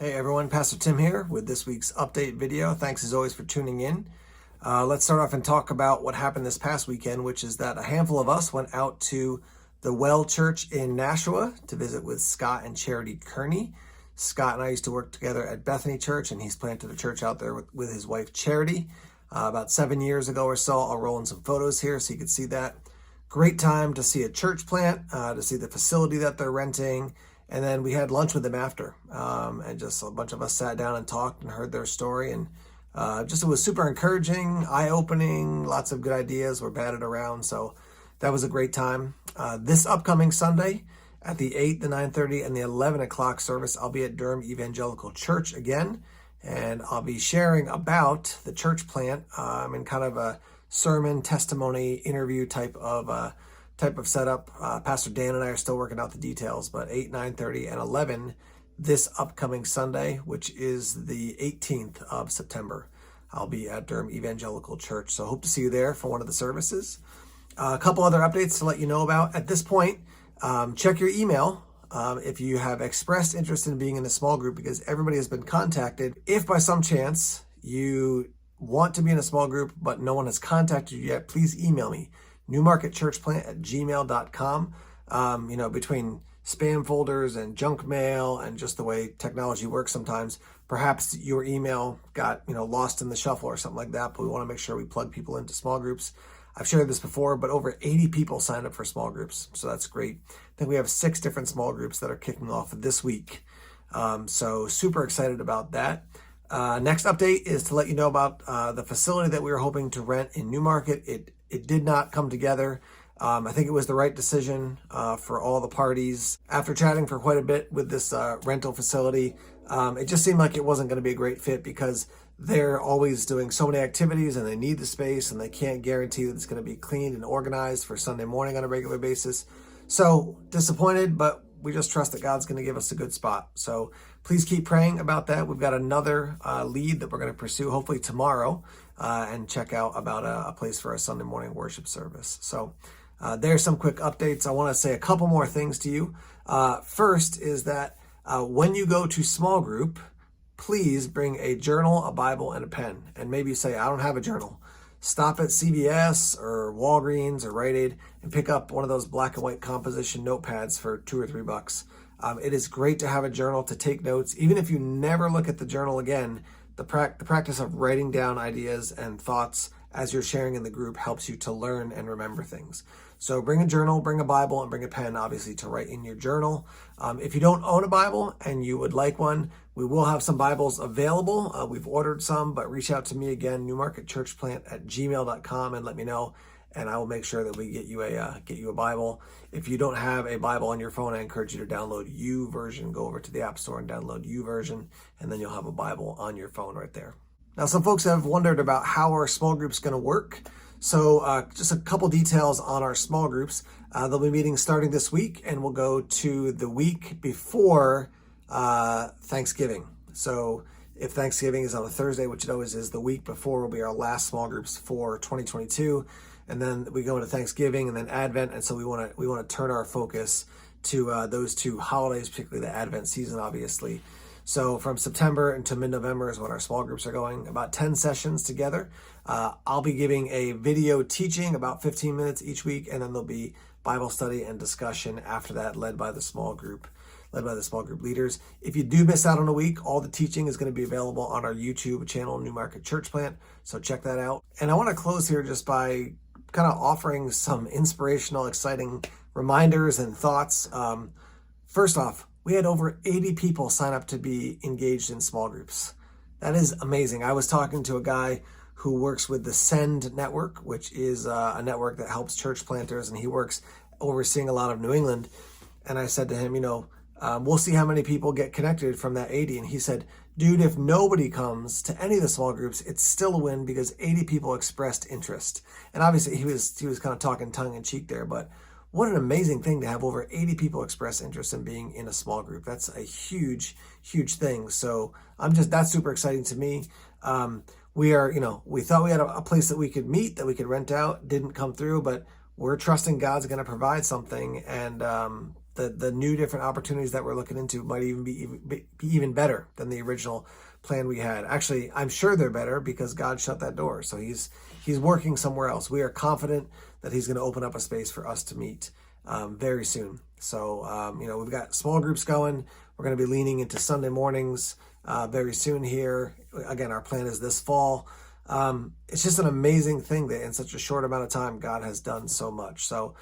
Hey everyone, Pastor Tim here with this week's update video. Thanks as always for tuning in. Let's start off and talk about what happened this past weekend, which is that a handful of us went out to the Well Church in Nashua to visit with Scott and Charity Kearney. Scott and I used to work together at Bethany Church, and he's planted a church out there with his wife Charity about 7 years ago or so. I'll roll in some photos here so you can see that. Great time to see a church plant, to see the facility that they're renting. And then we had lunch with them after, and just a bunch of us sat down and talked and heard their story. And it was super encouraging, eye-opening, lots of good ideas were batted around. So that was a great time. This upcoming Sunday at the 8, the 9:30, and the 11 o'clock service, I'll be at Durham Evangelical Church again. And I'll be sharing about the church plant in kind of a sermon, testimony, interview type of setup. Pastor Dan and I are still working out the details, but 8, 9:30, and 11 this upcoming Sunday, which is the 18th of September. I'll be at Durham Evangelical Church, so hope to see you there for one of the services. A couple other updates to let you know about. At this point, check your email if you have expressed interest in being in a small group, because everybody has been contacted. If by some chance you want to be in a small group but no one has contacted you yet, please email me. newmarketchurchplant@gmail.com. Between spam folders and junk mail and just the way technology works sometimes, perhaps your email got lost in the shuffle or something like that, but we want to make sure we plug people into small groups. I've shared this before, but over 80 people signed up for small groups, so that's great. I think we have 6 different small groups that are kicking off this week, so super excited about that. Next update is to let you know about the facility that we were hoping to rent in Newmarket. It did not come together. I think it was the right decision for all the parties. After chatting for quite a bit with this rental facility, it just seemed like it wasn't going to be a great fit because they're always doing so many activities and they need the space and they can't guarantee that it's going to be cleaned and organized for Sunday morning on a regular basis. So disappointed, but we just trust that God's going to give us a good spot. So please keep praying about that. We've got another lead that we're going to pursue hopefully tomorrow and check out about a place for a Sunday morning worship service. So there's some quick updates. I want to say a couple more things to you. First is that when you go to small group, please bring a journal, a Bible, and a pen. And maybe you say, I don't have a journal. Stop at CVS or Walgreens or Rite Aid and pick up one of those black and white composition notepads for $2 or $3. It is great to have a journal to take notes. Even if you never look at the journal again, the practice of writing down ideas and thoughts as you're sharing in the group helps you to learn and remember things. So bring a journal, bring a Bible, and bring a pen, obviously, to write in your journal. If you don't own a Bible and you would like one, we will have some Bibles available. We've ordered some, but reach out to me again, newmarketchurchplant@gmail.com, and let me know, and I will make sure that we get you a Bible. If you don't have a Bible on your phone, I encourage you to download YouVersion. Go over to the App Store and download YouVersion, and then you'll have a Bible on your phone right there. Now, some folks have wondered about how our small group's going to work. So just a couple details on our small groups. They'll be meeting starting this week, and we'll go to the week before Thanksgiving. So if Thanksgiving is on a Thursday, which it always is, the week before will be our last small groups for 2022. And then we go into Thanksgiving and then Advent. And so we want to turn our focus to those two holidays, particularly the Advent season, obviously. So from September into mid-November is when our small groups are going, about 10 sessions together. I'll be giving a video teaching about 15 minutes each week, and then there'll be Bible study and discussion after that, led by the small group leaders. If you do miss out on a week, all the teaching is going to be available on our YouTube channel, Newmarket Church Plant. So check that out. And I want to close here just by kind of offering some inspirational, exciting reminders and thoughts. First off, we had over 80 people sign up to be engaged in small groups. That is amazing. I was talking to a guy who works with the Send Network, which is a network that helps church planters, and he works overseeing a lot of New England. And I said to him, we'll see how many people get connected from that 80. And he said, dude, if nobody comes to any of the small groups, it's still a win because 80 people expressed interest. And obviously he was kind of talking tongue in cheek there, but what an amazing thing to have over 80 people express interest in being in a small group. That's a huge, huge thing. So that's super exciting to me. We thought we had a place that we could meet, that we could rent out, didn't come through, but we're trusting God's going to provide something. And the new different opportunities that we're looking into might even be even better than the original plan we had. Actually, I'm sure they're better because God shut that door. So he's working somewhere else. We are confident that he's going to open up a space for us to meet very soon. So, we've got small groups going. We're going to be leaning into Sunday mornings very soon here. Again, our plan is this fall. It's just an amazing thing that in such a short amount of time, God has done so much. So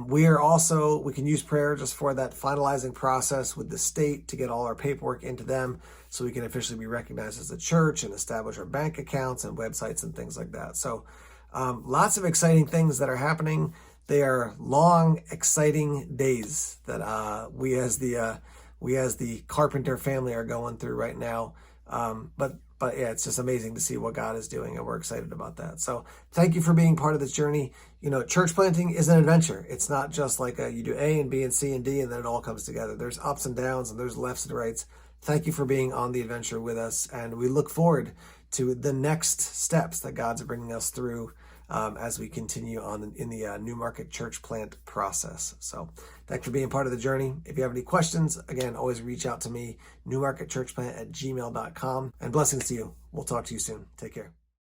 we can use prayer just for that finalizing process with the state to get all our paperwork into them so we can officially be recognized as a church and establish our bank accounts and websites and things like that. So lots of exciting things that are happening. They are long, exciting days that we as the Carpenter family are going through right now. But yeah, it's just amazing to see what God is doing, and we're excited about that. So thank you for being part of this journey. Church planting is an adventure. It's not just like you do A and B and C and D and then it all comes together. There's ups and downs and there's lefts and rights. Thank you for being on the adventure with us, and we look forward to the next steps that God's bringing us through as we continue on in the Newmarket church plant process. So thanks for being part of the journey. If you have any questions, again, always reach out to me, newmarketchurchplant@gmail.com. And blessings to you. We'll talk to you soon. Take care.